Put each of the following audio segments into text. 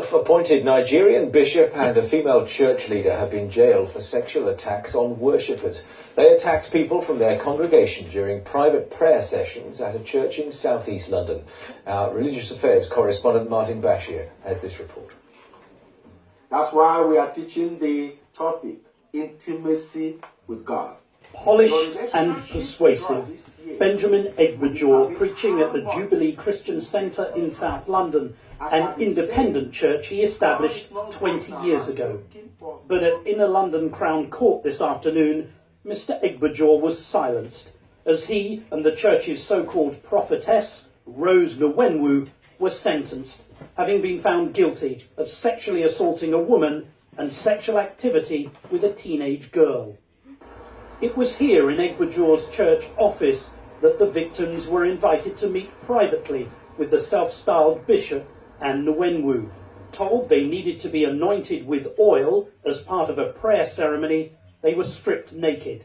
self-appointed Nigerian bishop and a female church leader have been jailed for sexual attacks on worshippers. They attacked people from their congregation during private prayer sessions at a church in southeast London. Our religious affairs correspondent Martin Bashir has this report. That's why we are teaching the topic, intimacy with God. Polished and persuasive, Benjamin Egberjaw, preaching at the Jubilee Christian Centre in South London, an independent church he established 20 years ago. But at Inner London Crown Court this afternoon, Mr Egberjaw was silenced, as he and the church's so-called prophetess, Rose Nwenwu, were sentenced, having been found guilty of sexually assaulting a woman and sexual activity with a teenage girl. It was here in Egberjaw's church office that the victims were invited to meet privately with the self-styled bishop and Nwenwu. Told they needed to be anointed with oil as part of a prayer ceremony, they were stripped naked.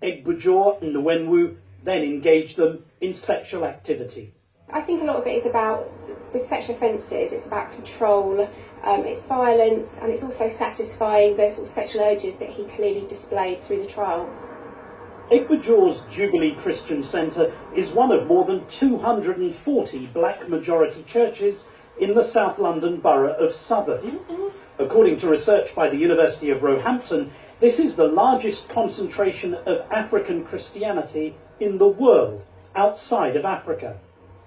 Egberjaw and Nwenwu then engaged them in sexual activity. I think a lot of it is about, with sexual offences, it's about control, it's violence, and it's also satisfying the sort of sexual urges that he clearly displayed through the trial. Egberjaw's Jubilee Christian Centre is one of more than 240 black majority churches in the South London borough of Southwark. According to research by the University of Roehampton, this is the largest concentration of African Christianity in the world, outside of Africa.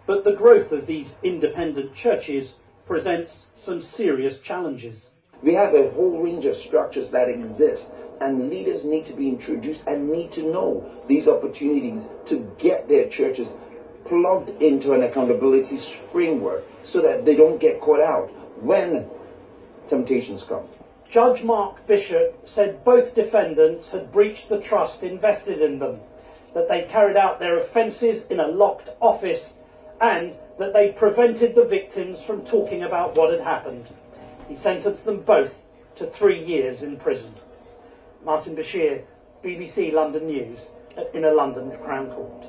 But the growth of these independent churches presents some serious challenges. We have a whole range of structures that exist, and leaders need to be introduced and need to know these opportunities to get their churches plugged into an accountability framework so that they don't get caught out when temptations come. Judge Mark Bishop said both defendants had breached the trust invested in them, that they carried out their offences in a locked office, and that they prevented the victims from talking about what had happened. He sentenced them both to 3 years in prison. Martin Bashir, BBC London News at Inner London Crown Court.